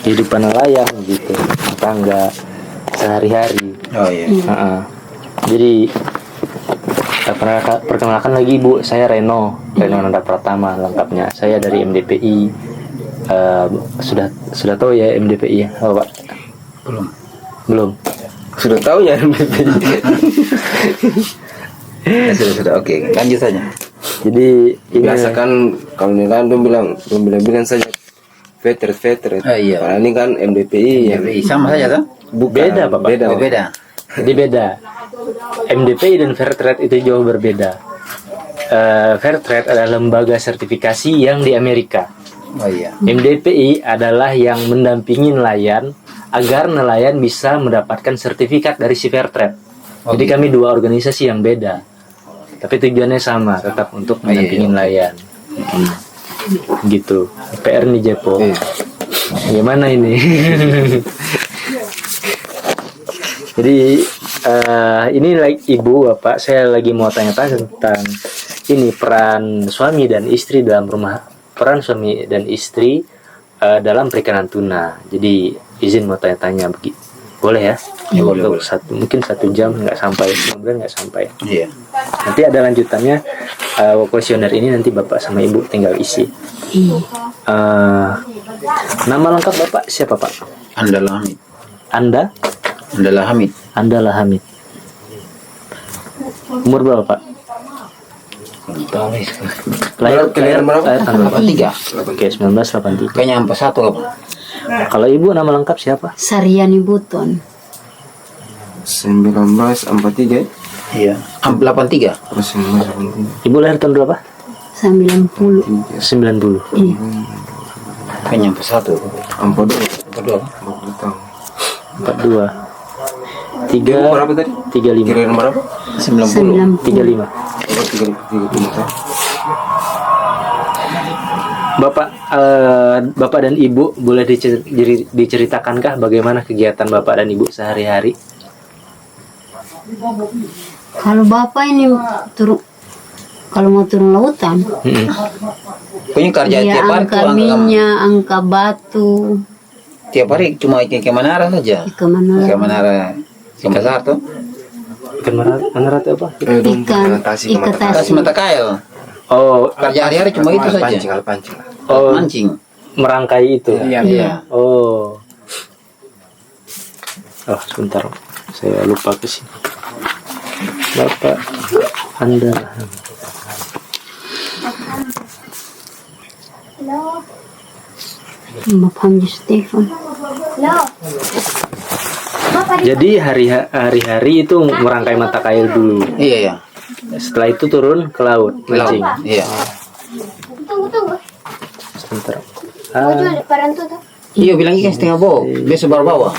kehidupan nelayan gitu, tangga sehari-hari. Oh iya. Jadi perkenalkan lagi Ibu, saya Reno Nanda Pratama lengkapnya. Saya dari MDPI. Sudah tahu ya MDPI ya, Pak? Belum. Sudah tahu ya MDPI. Ya, sudah. Oke, lanjut saja. Jadi Biasa kan kalau nelayan bilang saja veteran. Iya. Karena ini kan MDPI ya. Sama saja kan? beda Bapak. Beda. Oh, beda. Jadi beda. MDPI dan Fair Trade itu jauh berbeda. Fair Trade adalah lembaga sertifikasi yang di Amerika. Oh iya. MDPI adalah yang mendampingi nelayan agar nelayan bisa mendapatkan sertifikat dari si Fair Trade. Jadi kami dua organisasi yang beda, tapi tujuannya sama, tetap untuk mendampingi nelayan. Gitu. PR nih Jepo. Gimana ini? Jadi ini Ibu Bapak, saya lagi mau tanya-tanya tentang ini peran suami dan istri dalam rumah, peran suami dan istri dalam perikanan tuna. Jadi izin mau tanya-tanya boleh ya? Boleh. Mungkin 1 jam nggak sampai, 5 bulan nggak sampai. Iya. Nanti ada lanjutannya, kuesioner ini nanti Bapak sama Ibu tinggal isi. Nama lengkap Bapak siapa Pak? Andalah Hamid. Andalah Hamid. Umur berapa Pak? Lahir tanggal berapa? 83. Oke, 1983. Kayaknya 41 apa? Kalau Ibu nama lengkap siapa? Sariani Buton. 1943. Iya. 83. Ibu lahir tahun berapa? 90. 90. Iya. Kayaknya 41. 42 tahun. 42. Berapa tadi? 35. Kira berapa? 90. 35. 30 tahun. Bapak dan Ibu boleh diceritakankah bagaimana kegiatan Bapak dan Ibu sehari-hari? Kalau bapak ini kalau mau turun lautan, Punya kerja dia tiap hari angka tuh, minyak, angka batu, tiap hari cuma ke Manara saja. ke mana? Ke Manara. Ke pasar tuh. Ikan mana itu apa? Ikan Tasik Kasih mata kail. Oh, Kerja hari-hari cuma itu saja. pancing. oh, Mancing. merangkai itu. Iya. Oh. Oh, sebentar. Saya lupa ke sini. Bapak Anda. Bapak Stefan. Jadi hari-hari itu merangkai mata kail dulu. Iya. Setelah itu turun ke laut mancing. Iya. Sebentar. Iya bilang ikan setengah bawa. Besok baru bawa.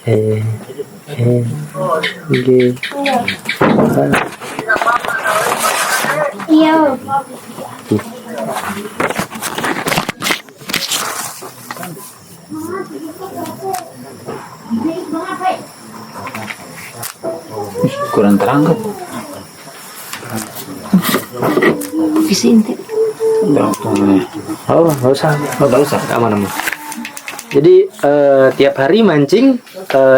Oke. Iya. Kurang terangkat. Di sini. Oh, nggak usah. Nggak usah. Aman. Jadi tiap hari mancing,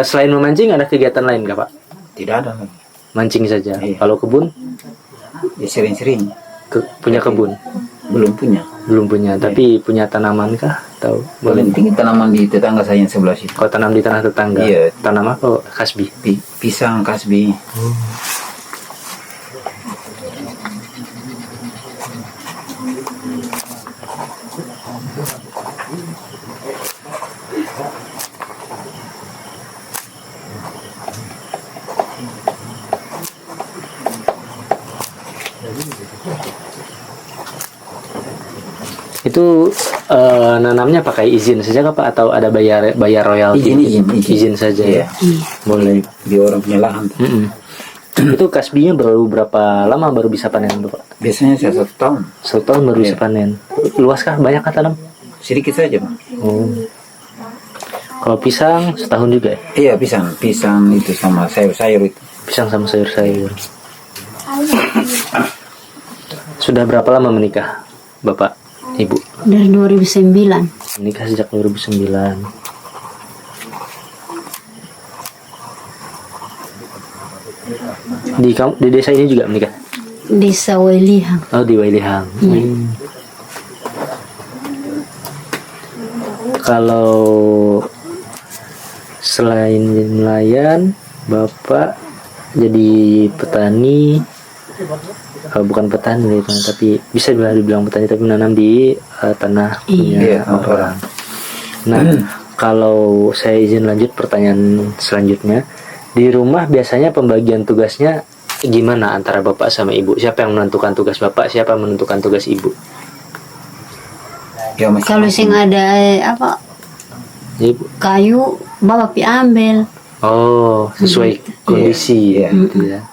selain memancing ada kegiatan lain nggak Pak? Tidak ada lagi. Mancing saja. Iya. Kalau kebun, Ya sering-sering. punya kebun? Belum punya. Belum punya. Tapi punya tanaman kah? Tahu? Paling tinggi tanaman di tetangga saya yang sebelah situ. Kau tanam di tanah tetangga? Iya. Tanam apa? Kasbi? Pisang, kasbi. Itu nanamnya pakai izin saja kah Pak? Atau ada bayar royalti? Izin saja ya? Iya. Boleh. Di orang punya lahan. Itu kasbinya berapa lama baru bisa panen Pak? Biasanya saya 1 tahun. 1 tahun baru bisa panen. Luas kah? Banyak kah tanam? Sedikit saja, Pak. Oh. Kalau pisang setahun juga ya? Iya, pisang itu sama sayur-sayur itu. Pisang sama sayur-sayur. Sudah berapa lama menikah Bapak? ibu? Dari 2009. Menikah sejak 2009. Di desa ini juga menikah? Desa Wailihang. Oh, di Wailihang. Kalau selain nelayan, Bapak jadi petani. Bukan petani tapi bisa dibilang petani, tapi menanam di tanah punya orang. Nah, kalau saya izin lanjut pertanyaan selanjutnya, di rumah biasanya pembagian tugasnya gimana antara Bapak sama Ibu? Siapa yang menentukan tugas Bapak, siapa yang menentukan tugas Ibu? Ya, Kalau sing ada Ibu. kayu, Bapak pi ambil. Oh, sesuai kondisi ya. Gitu ya.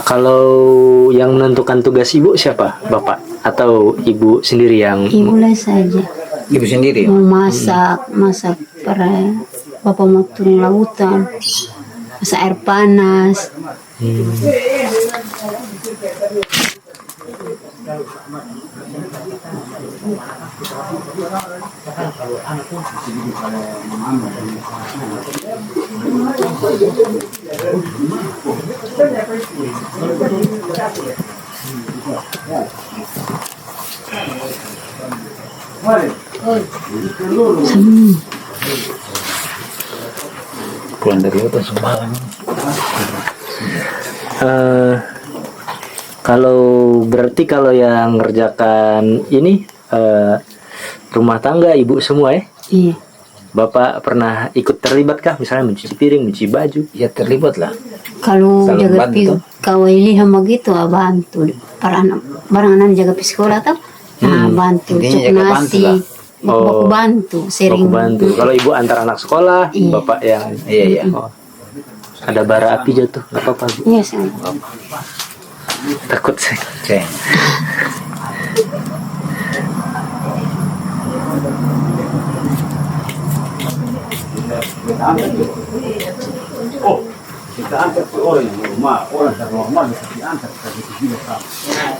Kalau yang menentukan tugas Ibu siapa? Bapak atau Ibu sendiri yang Ibu lah saja. Ibu sendiri. Mau masak para Bapak mau turun lautan, masak air panas. Pulang dari hutan Sumbawa. Kalau yang ngerjakan ini rumah tangga Ibu semua ya? Iya. Bapak pernah ikut terlibat kah? Misalnya mencuci piring, mencuci baju? Ya terlibat lah. Kalau Selalu jaga bantu. Kawailihang begitu, bantu para anak, barang anak jaga pi sekolah tuh. Nah, bantu Intinya cuk jaga bantu nasi. lah. Baku bantu, sering Baku bantu. Kalau Ibu antar anak sekolah, Iya. Bapak yang Iya. oh, ada bara api jatuh, nggak apa-apa Bu. Iya, sayang. Takut saya. Ceng.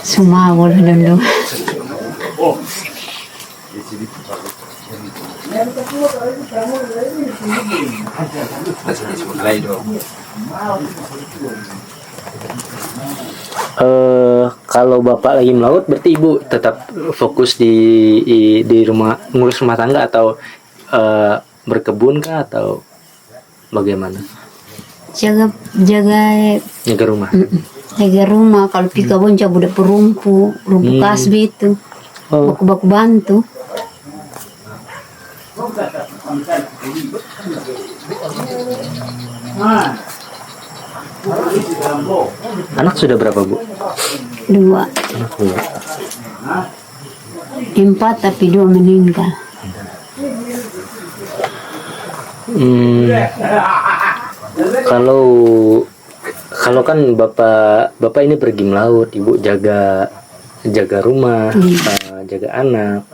Semua boleh dulu. Kalau Bapak lagi melaut, berarti Ibu tetap fokus di rumah, ngurus rumah tangga atau berkebun kah atau bagaimana? Jaga Jaga rumah. jaga rumah. Kalau pi kebun coba udah perumpu kasbi itu. Oh, Baku bantu. anak sudah berapa Bu? 2, Anak dua. 4 tapi 2 meninggal. Kalau kan bapak ini pergi melaut, Ibu jaga rumah, jaga anak.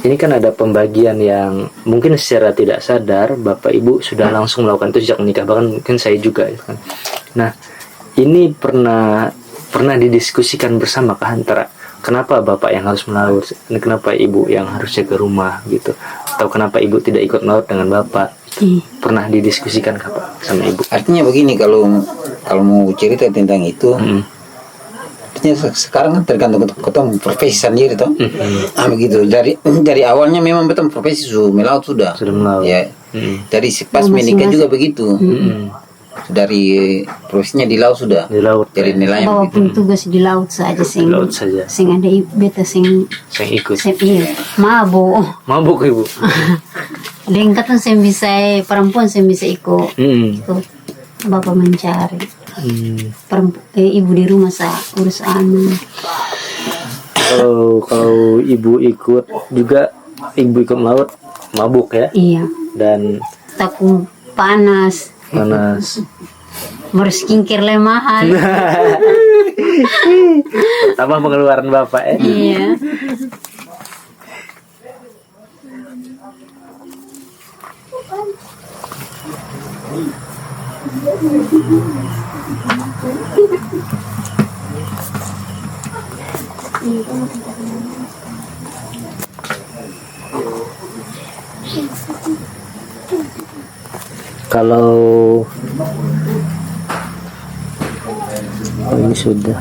Ini kan ada pembagian yang mungkin secara tidak sadar Bapak Ibu sudah langsung melakukan itu sejak menikah, bahkan mungkin saya juga gitu kan. Nah, ini pernah didiskusikan bersama kah antara kenapa Bapak yang harus melaut, kenapa Ibu yang harus jaga rumah gitu, atau kenapa Ibu tidak ikut melaut dengan Bapak? Pernah didiskusikan kah Pak sama Ibu? Artinya begini, kalau mau cerita tentang itu, artinya sekarang kan tergantung ketemu profesi sendiri toh. Begitu. Dari awalnya memang betul profesi melaut sudah. Sudah melaut. Ya. Dari pas menikah juga begitu. Dari profesinya di laut sudah. Di laut. Dari nelayan Bawa begitu. pun tugas di laut saja sing. Laut saja. Sing ada beta sing Saya ikut. iya, Mabuk Ibu. Lengkap kan saya bisa, perempuan saya bisa ikut. Ikut Bapak mencari. Ibu di rumah saya urus anak. Kalau Ibu ikut juga, Ibu ikut melaut, mabuk ya, Iya. dan Takut panas. baru skincare le mahal. Tambah pengeluaran bapak ya. Iya. Kalau ini sudah.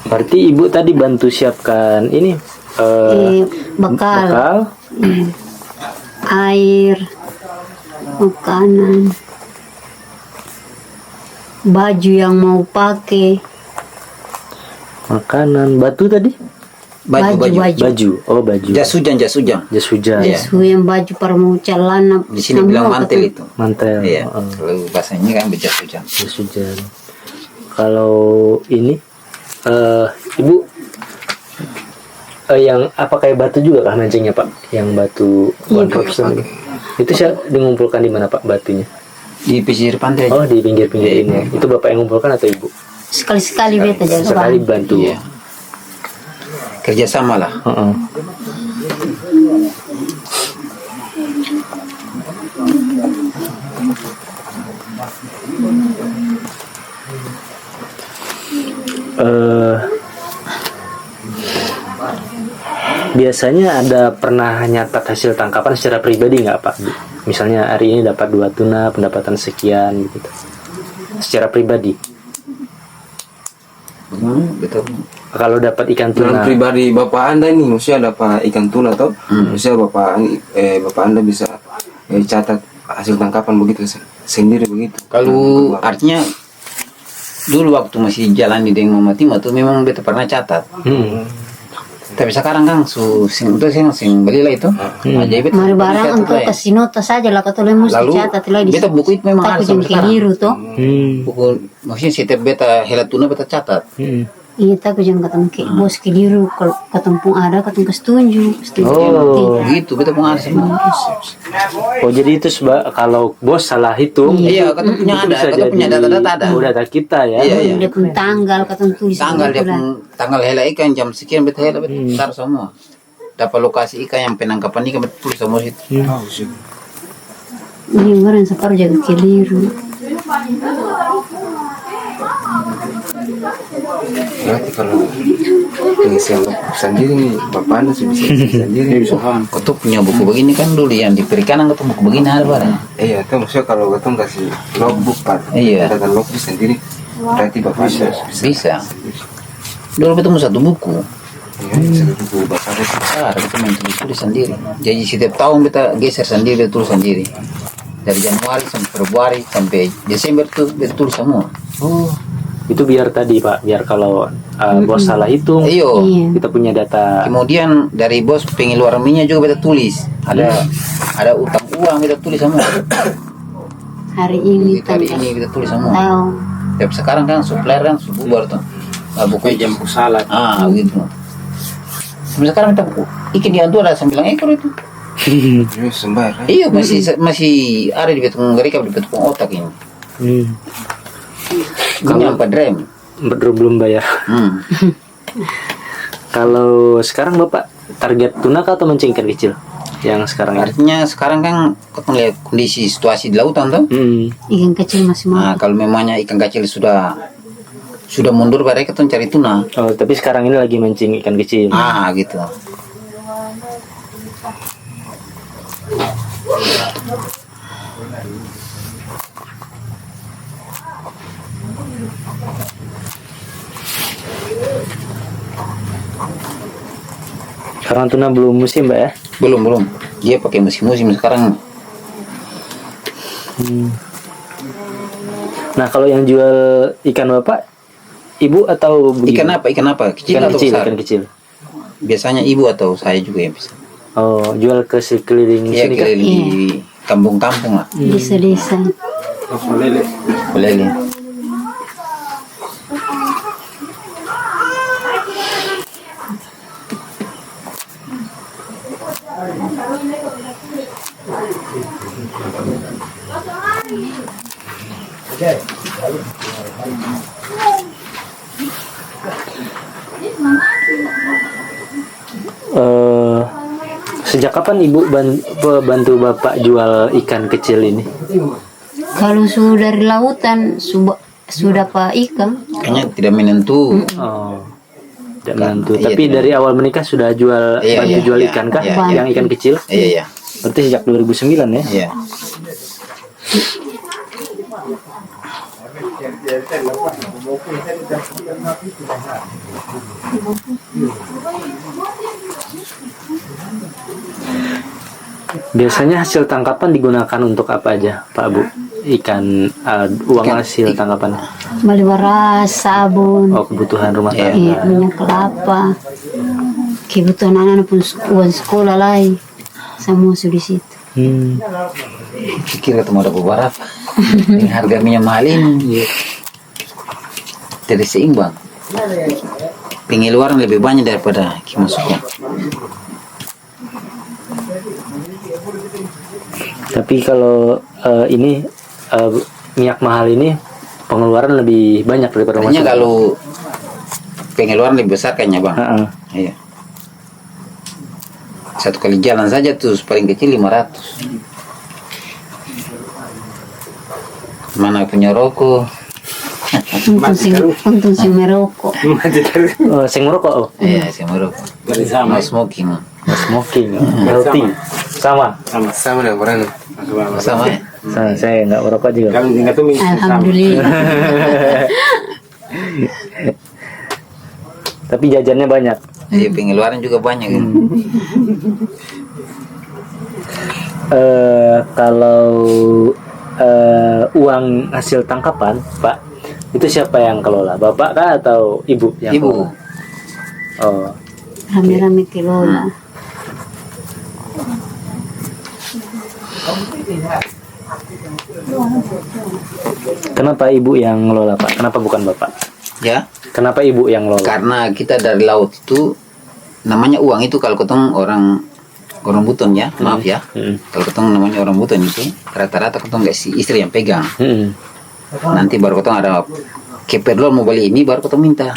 Berarti ibu tadi bantu siapkan ini Bekal. bekal. Iya. Air, makanan, baju yang mau pakai, Makanan, batu tadi? Baju. Oh, baju. Jas hujan. Jas hujan. Iya. yang baju para mau celana. Di sini bilang mantel itu. Mantel. Iya. Oh, Kalau bahasanya kan jas hujan. jas hujan. Kalau ini ibu yang apa kayak batu juga kah mancingnya Pak? Yang batu Iya, profesional. Itu saya mengumpulkan di mana Pak batunya? Di pesisir pantai. Oh, di pinggir-pinggir ini. Itu Bapak yang ngumpulkan atau Ibu? Sekali-sekali beta jaga Sekali bahan. bantu. Iya. Kerjasama lah. Heeh. Biasanya ada pernah nyatat hasil tangkapan secara pribadi nggak Pak? Misalnya hari ini dapat 2 tuna, pendapatan sekian gitu. Secara pribadi. Betul. Kalau dapat ikan Dengan tuna, pribadi bapak anda ini, maksudnya dapat ikan tuna atau maksudnya bapak anda bisa catat hasil tangkapan begitu sendiri begitu. Kalau artinya dulu waktu masih jalan di Deng Mama Tima tuh memang beta pernah catat. Tapi sekarang kan sing beli lah itu. Aja beta Mari barang catat untuk lah ya. kasih nota saja lah kata le mesti Lalu catat lah di beta buku itu memang ada takut yang sampai sekarang. keliru toh. Buku maksudnya setiap beta helat tuna beta catat. Iya takut jangan ketemu ke bos keliru kalau ketemu pun ada ketemu kesetuju. Oh. Gitu beta pun ada semua. Oh jadi itu kalau bos salah hitung, Iya, kata punya itu ada, bisa kata punya data-data ada. Oh, data kita ya. Iya, iya. Dia pun tanggal ketemu tulis Tanggal dia gitu lah. pun tanggal hela ikan jam sekian beta hela beta taruh semua. Dapat lokasi ikan yang penangkapan ikan beta tulis semua situ. Ini orang separuh jaga keliru. Berarti kalau pengisian sendiri nih bapak anda sih bisa isi sendiri. Kau tuh punya buku begini kan dulu yang di perikanan kau tuh buku begini ada barang. Iya, itu maksudnya kalau ketemu kasih logbook Pak, Iya. catatan logbook sendiri, berarti bapak anda Bisa. Dulu ketemu satu buku. Iya, bisa buku bapak anda. Besar kita main tulis sendiri. Jadi setiap tahun kita geser sendiri, beta tulis sendiri. Dari Januari sampai Februari sampai Desember tuh beta tulis semua. Oh, itu biar tadi Pak, biar kalau bos salah hitung, Iyo. Iya. kita punya data. Kemudian dari bos pengeluaran minyak juga beta tulis. Ada utang uang beta tulis semua. Hari ini Hari tanggal ini beta tulis semua. tahu. Tapi sekarang kan supplier kan bubar tuh. Nah, buku Jam salat. gitu. Tapi sekarang kita buku ikan di Antua ada 9 ekor itu. Iya, sembar. Iya masih ada di betung mereka di betung otak ini. Ini apa rem? Belum bayar. Kalau sekarang Bapak target tuna kah atau mancing ikan kecil? Yang sekarang ini? Artinya sekarang kan kita melihat kondisi situasi di lautan tuh. Ikan kecil masih mau. Nah, kalau memangnya ikan kecil sudah mundur mereka tuh cari tuna. Oh, tapi sekarang ini lagi mancing ikan kecil. Gitu. Sekarang tuna belum musim Mbak ya? Belum. Dia pakai musim-musim sekarang. Nah kalau yang jual ikan Bapak, ibu atau Ikan apa? Kecil Ikan atau kecil, besar? ikan kecil. Biasanya ibu atau saya juga yang bisa. Oh, jual ke sekeliling Iya, sini kan? keliling di kampung-kampung lah. Desa-desa. Boleh. Sejak kapan ibu bantu bapak jual ikan kecil ini? Kalau sudah dari lautan sudah pak ikan. Kayaknya tidak menentu. Oh, tidak menentu. Iya, Tapi tidak. dari awal menikah sudah bantu jual ikan kah? iya, Yang ikan kecil? Iya, iya. Berarti sejak 2009 ya? Iya. Biasanya hasil tangkapan digunakan untuk apa aja, Pak Bu? Uang hasil tangkapan. Beli beras, sabun, Oh, kebutuhan rumah tangga. minyak kelapa. Kebutuhan anak-anak pun uang sekolah lain. Semua sudah di situ. Pikir ketemu ada beberapa. Dengan harga minyak mahal ini. Tidak seimbang. Pengeluaran lebih banyak daripada masuknya. Tapi kalau ini minyak mahal ini pengeluaran lebih banyak daripada Makanya masukan. kalau pengeluaran lebih besar kayaknya bang. Heeh. Iya. Satu kali jalan saja tuh paling kecil 500. Mana punya rokok? Untung si merokok. Oh, sing merokok. Oh, Iya, saya merokok. No smoking. smoking. Healthy. Sama. Sama dengan orang. Sama ya? Saya nggak merokok juga. Alhamdulillah. Tapi jajannya banyak. Iya, pengeluaran juga banyak kan. Kalau uang hasil tangkapan, Pak, itu siapa yang kelola? Bapak kah atau ibu yang Ibu. kelola? Oh, Rame-rame kelola. kenapa ibu yang ngelola, Pak? Kenapa bukan Bapak? Ya, Kenapa ibu yang ngelola? karena kita dari laut itu namanya uang itu kalau ketemu orang buton ya, maaf ya. Kalau ketemu namanya orang buton itu rata-rata ketemu nggak si istri yang pegang. Nanti baru ketemu ada keperluan mau beli ini baru ketemu minta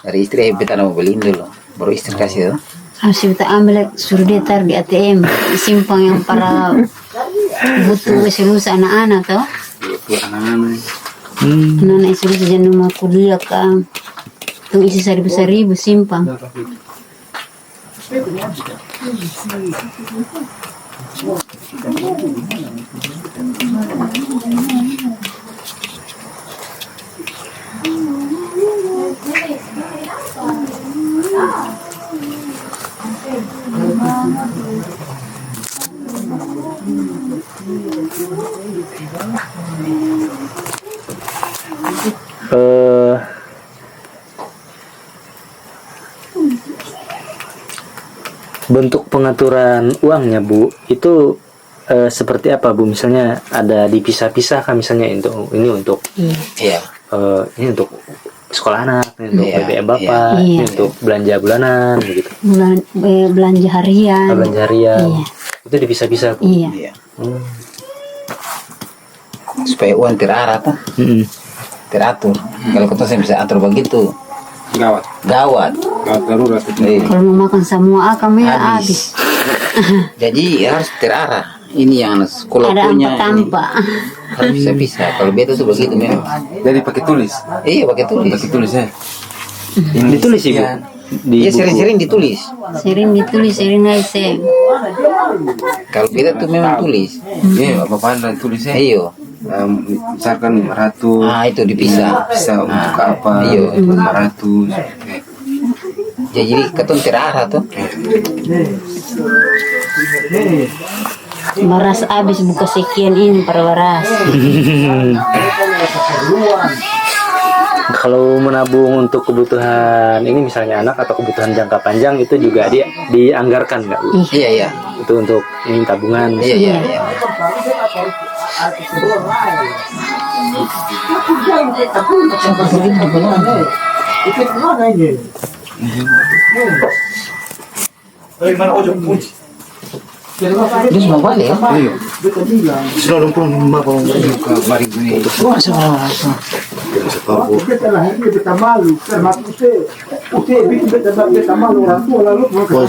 dari istri kita mau beliin dulu baru istri kasih tuh. Harus kita ambil suruh dia taruh di ATM, simpang yang para butuh seluruh anak-anak toh. Anak-anak seluruh jangan mau kuliah kan. Tuh isi 1.000 simpang. Bentuk pengaturan uangnya, Bu, itu seperti apa, Bu? Misalnya ada dipisah-pisah kan, misalnya ini untuk Iya. ini untuk sekolah anak, ini untuk Iya, BBM Bapak, iya. ini untuk belanja bulanan begitu. Belanja harian. Belanja harian. Iya. Itu dipisah-pisah, Bu. Iya. Iya. Supaya uang terarah tuh, teratur. Kalau kita saya bisa atur begitu, Gawat. gawat. Gawat darurat. Iya. Kalau mau makan semua akan ya habis. Jadi harus terarah. Ini yang sekolah Ada punya tampak. harus bisa. Kalau beta tuh begitu memang. Jadi pakai tulis. Iya pakai tulis. Pakai tulis ya. Ditulis, Ibu. Di Iya buku. sering-sering ditulis. Sering ditulis, sering naik. Kalau beta tuh memang tulis. Iya, apa anda tulis ya? Iya. Misalkan 500. Ah itu dipisah. Bisa untuk apa? Iya. 500. Ya, jadi keton terarah tuh. Beras habis buka sekian ini per beras. Kalau menabung untuk kebutuhan ini misalnya anak atau kebutuhan jangka panjang itu juga dia dianggarkan nggak, Bu? Iya iya. Itu untuk ini tabungan. Iya iya. Iya. Dia semua balik ya? Sudah 25 kalau balik ini. Masa tidak setor bu. Oh,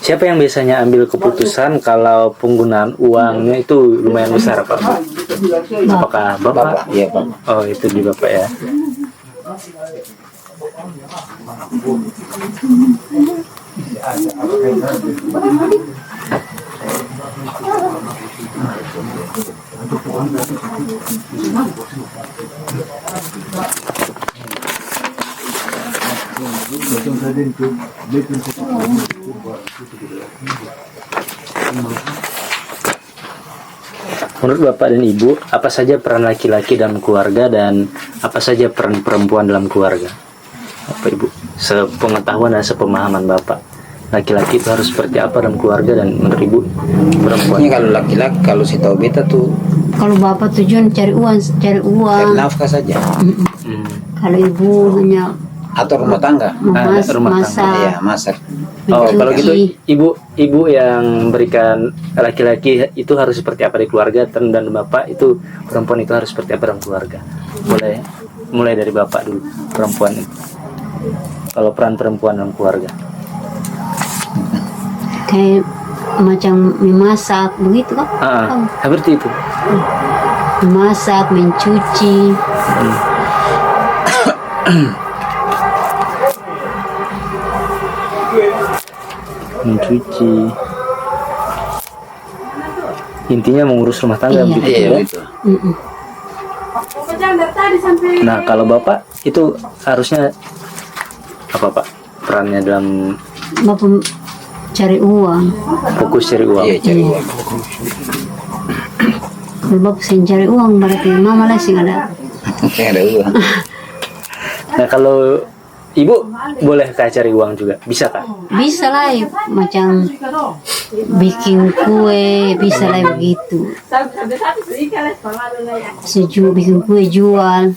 siapa yang biasanya ambil keputusan kalau penggunaan uangnya itu lumayan besar Pak? Apakah Bapak? Iya bapak. Oh, itu di Bapak ya. Menurut Bapak dan Ibu, apa saja peran laki-laki dalam keluarga dan apa saja peran perempuan dalam keluarga? Apa Ibu? Sepengetahuan dan sepemahaman Bapak, laki-laki itu harus seperti apa dalam keluarga, dan menurut Ibu perempuan? Ini kalau laki-laki, kalau si tahu beta tuh Kalau bapak tujuan cari uang, cari nafkah saja. Kalau ibu hanya Atau rumah tangga. Rumah masak, Iya, masak. Oh, mencuci. kalau gitu ibu yang memberikan laki-laki itu harus seperti apa di keluarga, dan Bapak itu perempuan itu harus seperti apa dalam keluarga. Mulai dari Bapak dulu, perempuan itu. Kalau peran perempuan dalam keluarga. Kayak macam memasak begitu kan? Seperti itu. Memasak, mencuci. Mencuci. Intinya mengurus rumah tangga Iya. begitu Iya, ya. betul. Nah, kalau Bapak itu harusnya apa Pak? Perannya dalam Bapak cari uang. fokus cari uang. Iya, cari uang. Kalau bapak sering cari uang berarti mama lah sih ada. Ada uang. Nah, kalau Ibu boleh cari uang juga, bisa kah? Bisa lah macam bikin kue, bisa lah begitu. Bikin kue jual.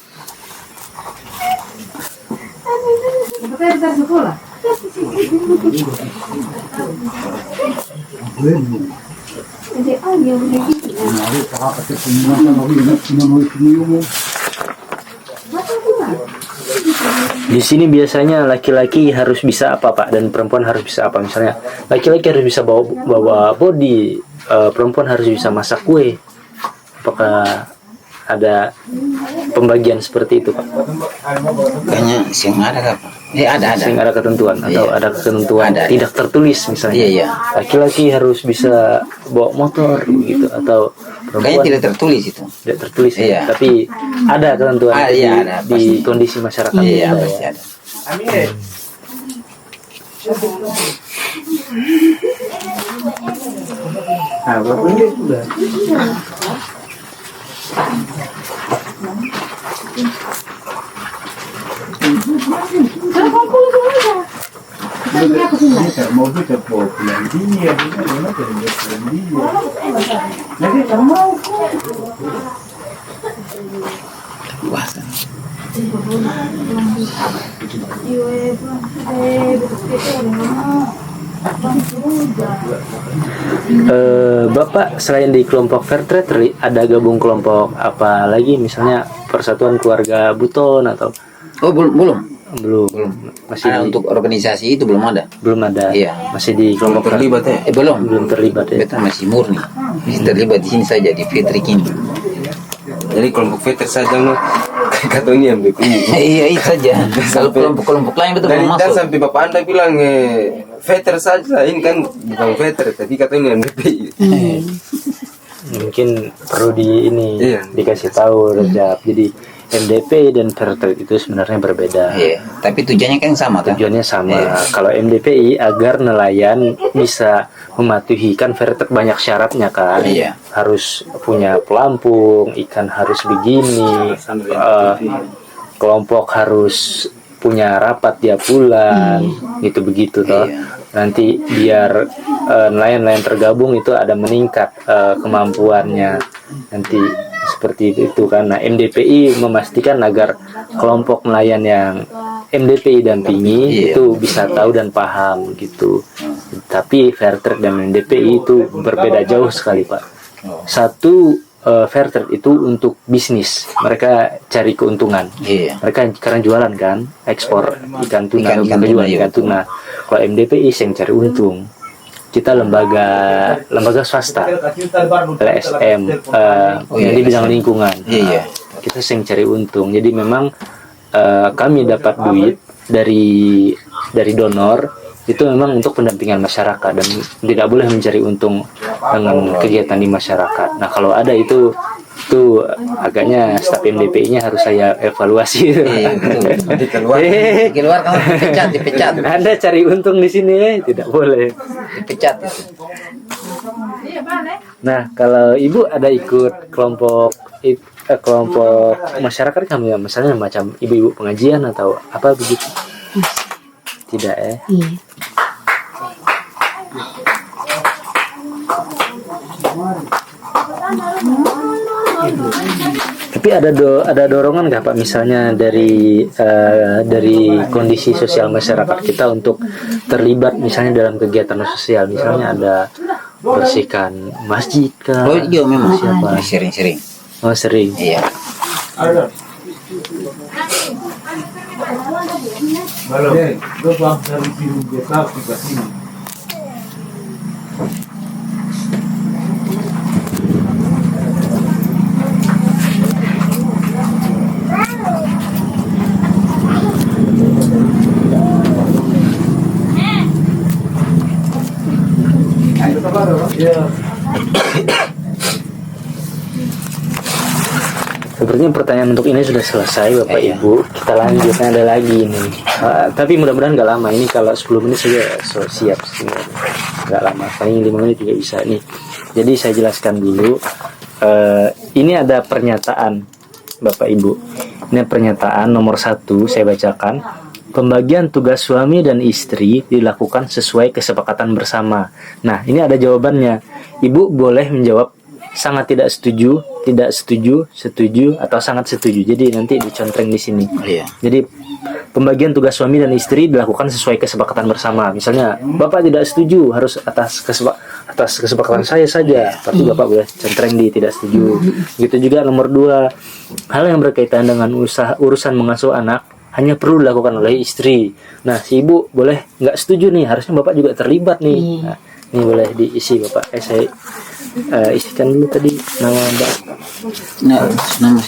Di sini biasanya laki-laki harus bisa apa Pak, dan perempuan harus bisa apa? Misalnya laki-laki harus bisa bawa body, perempuan harus bisa masak kue. Apakah ada pembagian seperti itu Pak? Kayaknya sih ada apa? Ada. Sehingga ada ketentuan atau ada ketentuan Ada. tidak tertulis misalnya. Iya. Laki-laki harus bisa bawa motor gitu, atau Kayaknya perempuan tidak tertulis itu. tidak tertulis ya. Iya. Tapi ada ketentuan Iya, ada, di pasti. kondisi masyarakat. Iya, kita, pasti ya. ada. Puasa. Bapak selain di kelompok Fairtrade ada gabung kelompok apa lagi, misalnya Persatuan Keluarga Buton atau Oh, belum. belum? Masih Untuk organisasi itu belum ada. belum ada. Iya. Masih di kelompok Terlibat ya. Belum terlibat ya. Beta masih murni. Masih terlibat di sini saja di Fitrik ini. Jadi kelompok veter saja no. Katanya yang begitu. Iya, itu saja. Kalau kelompok-kelompok lain betul belum Dan masuk. sampai bapak anda bilang veter saja, ini kan bukan veter, tapi katanya MDPI. Mungkin perlu Iya. dikasih tahu Rejab. Jadi MDP dan Fairtrade itu sebenarnya berbeda. Iya, tapi tujuannya kan sama kan? Tujuannya sama. Iya. Kalau MDPI agar nelayan bisa mematuhi, kan Fairtrade banyak syaratnya kan. Iya. Harus punya pelampung, ikan harus begini, kelompok harus punya rapat tiap bulan, gitu begitu toh. Iya. Nanti biar nelayan-nelayan tergabung itu ada meningkat kemampuannya nanti seperti itu kan. Nah, MDPI memastikan agar kelompok nelayan yang MDPI dampingi Iya. itu bisa tahu dan paham gitu. Tapi Fairtrade dan MDPI itu berbeda jauh sekali Pak. Satu fair trade itu untuk bisnis, mereka cari keuntungan. Iya. Mereka karena jualan kan, ekspor ikan tuna, Ikan mereka tuna, jual iya, ikan tuna. Kalau MDPI yang cari untung. Kita lembaga swasta, LSM, yang di bidang lingkungan. Iya. Kita yang cari untung. Jadi memang kami dapat duit dari donor itu memang untuk pendampingan masyarakat dan tidak boleh mencari untung dengan kegiatan di masyarakat. Nah kalau ada itu agaknya staf MDPI-nya harus saya evaluasi. Iya, betul. Keluar kamu dipecat. Anda cari untung di sini tidak boleh. Dipecat itu. Nah kalau ibu ada ikut kelompok masyarakat kami ya, misalnya macam ibu-ibu pengajian atau apa begitu? Tidak ya? Iya. Tapi ada dorongan nggak Pak, misalnya dari kondisi sosial masyarakat kita untuk terlibat misalnya dalam kegiatan sosial, misalnya ada bersihkan masjid kah? Oh iya memang Siapa? sering-sering. Oh sering. Iya. Sepertinya pertanyaan untuk ini sudah selesai Bapak Iya. Ibu. Kita lanjutnya ada lagi ini. Tapi mudah-mudahan nggak lama. Ini kalau 10 menit saja siap sebenarnya. Nggak lama. Paling 5 menit juga bisa nih. Jadi saya jelaskan dulu. Ini ada pernyataan Bapak Ibu. Ini pernyataan nomor 1 saya bacakan. Pembagian tugas suami dan istri dilakukan sesuai kesepakatan bersama. Nah, ini ada jawabannya. Ibu boleh menjawab sangat tidak setuju, tidak setuju, setuju, atau sangat setuju. Jadi nanti dicontreng di sini. Iya. Jadi pembagian tugas suami dan istri dilakukan sesuai kesepakatan bersama. Misalnya, Bapak tidak setuju, harus atas kesepakatan saya saja. Tapi Bapak boleh centreng di tidak setuju. Gitu juga nomor 2, hal yang berkaitan dengan urusan mengasuh anak hanya perlu dilakukan oleh istri. Nah, si ibu boleh nggak setuju nih, harusnya Bapak juga terlibat nih. Nah, ini boleh diisi Bapak. Saya isikan dulu tadi nama Mbak. Nah, nama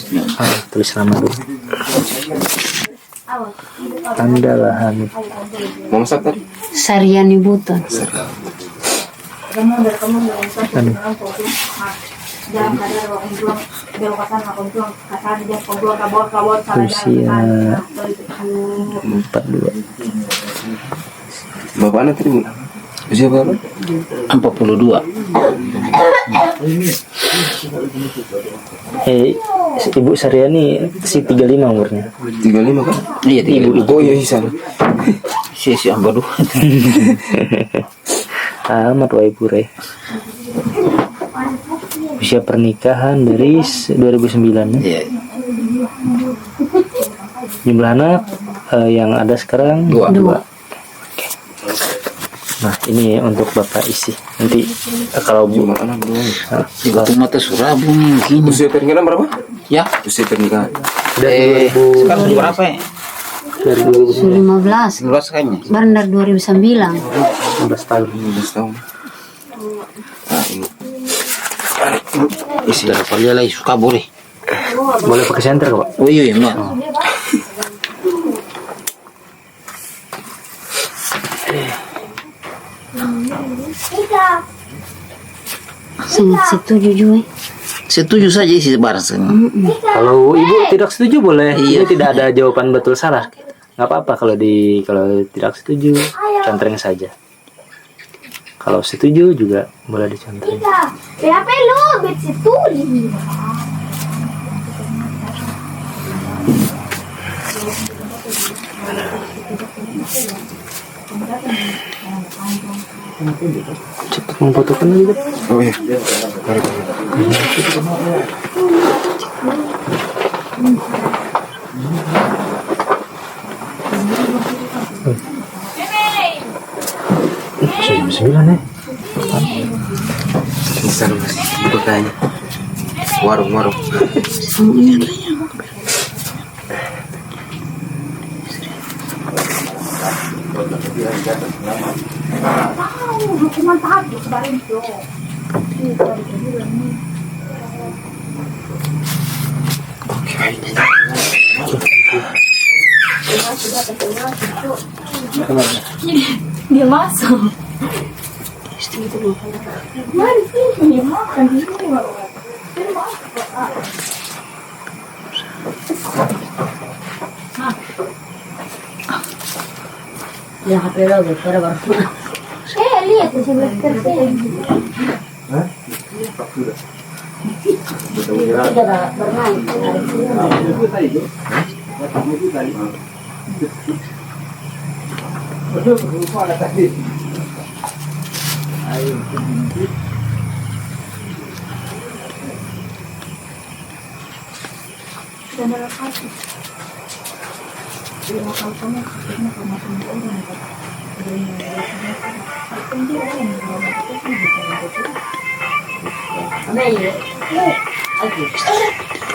Tulis nama dulu. Anda lah Hamid. Mau masak tadi? Sariani Buton. Usia 42. Bapak anak tadi usia berapa? 42. Ibu Saryani si 35 umurnya. 35 kan? Iya, Ibu. Oh iya sana. Si 42. Amat wa ibu re. Usia pernikahan dari 2009 ya. Iya. Jumlah anak yang ada sekarang 2. Nah ini untuk Bapak isi. Nanti kalau Cuma anak dua. Di Batu Mata Surabaya begini. Usia pernikahan berapa? Ya. Usia pernikahan. dari 2000 Sekarang berapa ya? dari 15. 19 kayaknya. Baru dari 2009. 2015 tahun. 15 tahun. Ah ini. Isi berapa dia lagi suka boleh. Boleh pakai senter kok. Oh iya, Mbak. Sangat setuju juga. Setuju saja isi barang. Kalau ibu tidak setuju boleh. Iya. Ini tidak ada jawaban betul salah. Nggak apa-apa kalau tidak setuju, contreng saja. Kalau setuju juga boleh dicontreng. Berapa lo bet situ? Cepat memfotokan lagi. Dok. Oh iya. Mari. Jam 9 ya. Di sana masih bertanya. warung. Hukuman tahan sebarin yo. Dia masuk. Mari sini makan di sini. Ya HP lo para baru. Lihat di sebelah kertas. Tidak bermain.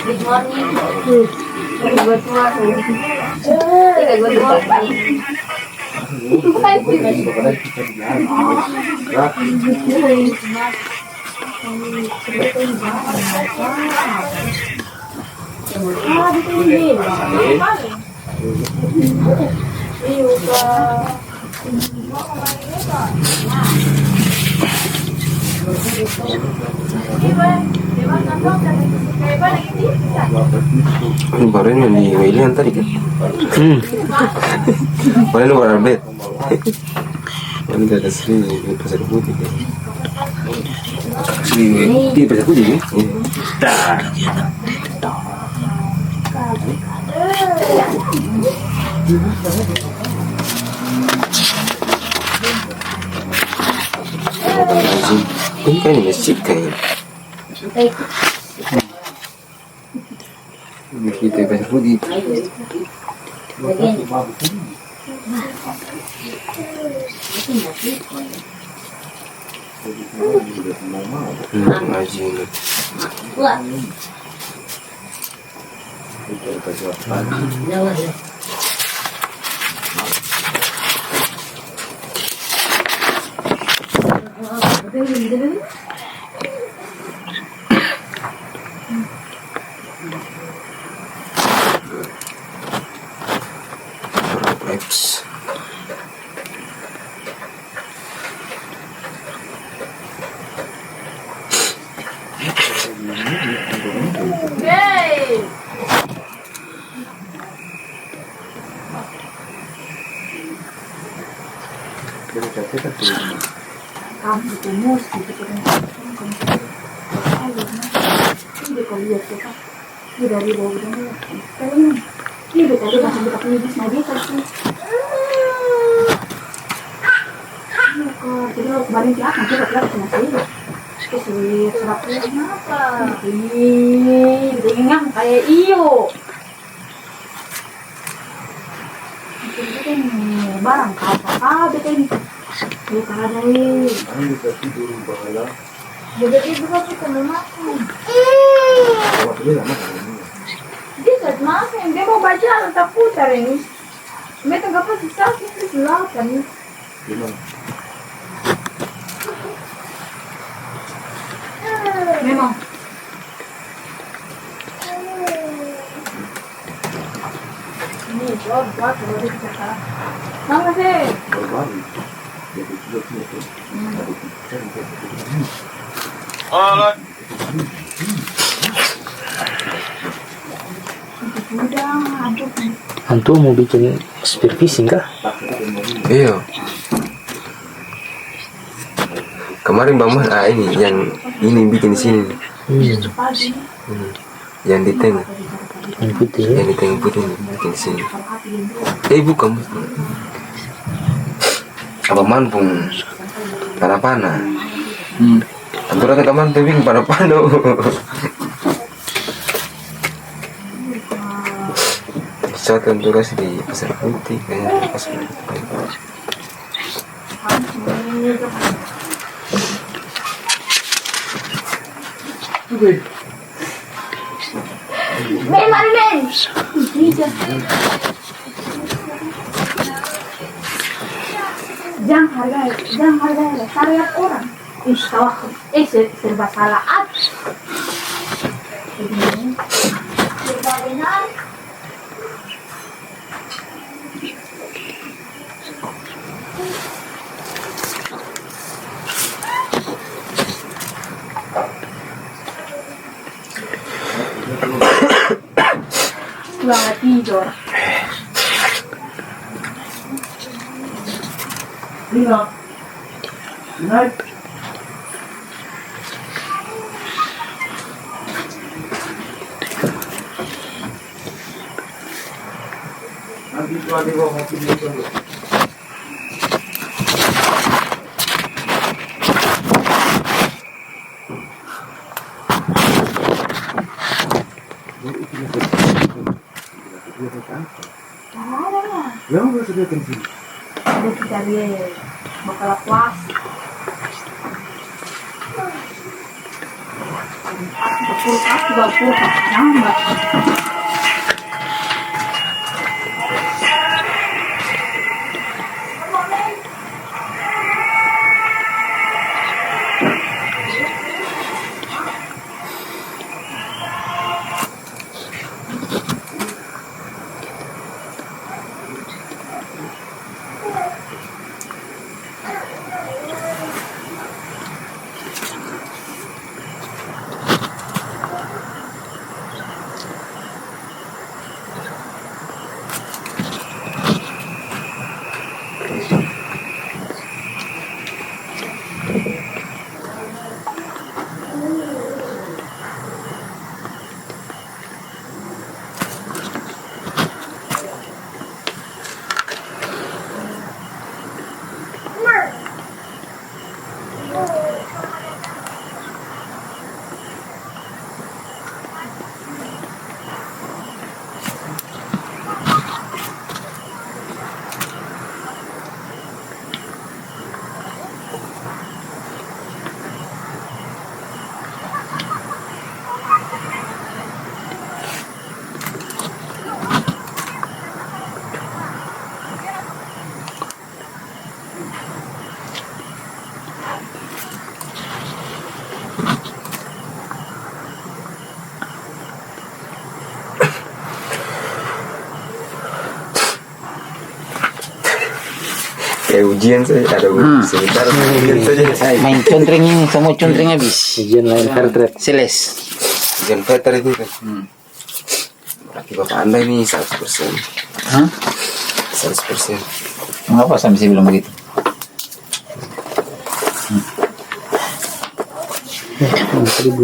Good morning. Ini baru ini yang di Wilian tadi kan? Mana lu baru update? Mana ada Sri di Pasar Putih kan? Sri di Pasar Putih kan? Ini kan ini masjid kayaknya. Kita Pasar Putih. Ngaji ini. Apps. Kemarin dia nanti bergerak sama saya. Kesulit serapnya kenapa? Ih, dengan kayak iyo. Itu barang apa ini? Bukan ada ini. Jadi itu aku mau makan. Dia saat makan, dia mau baca atau putar ini. Mereka nggak pasti sakit itu selatan. Memang. Ini buat kalau dicakap. Sama sih. Hantu mau bikin spear fishing kah? Iya. Kemarin Bang Mas, ini yang ini bikin di sini. Yang di tengah. Yang putih ya? Yang di tengah putih ini bikin di sini. Bukan. Abang Manpung panah-panah. Antara ke teman tuh bikin panah-panah. Satu untuk kasih di Pasar Putih kayaknya Pasar Putih. Jangan hargai karya orang. Salah, serba salah. Serba benar. Selamat tidur. Ada kita lihat bakal puas. Aku nambah. Ujian saya ada sebentar ujian saja. Main contring ini, semua contring habis. Ujian lain Fairtrade. Seles. Ujian veter itu kan. Berarti bapak anda ini 100%. Hah? 100%. Mengapa sampai saya bilang begitu?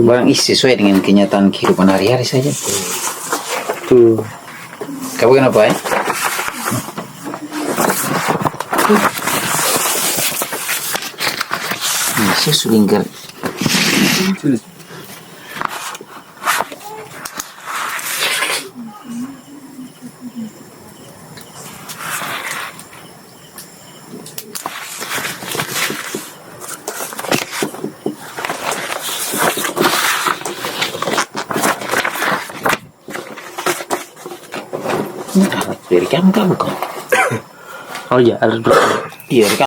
Barang sesuai dengan kenyataan kehidupan hari-hari saja. Tuh. Kamu kenapa ya? Saya sulingkan. Direkam kamu kok? Oh iya, harus Iya, rekam.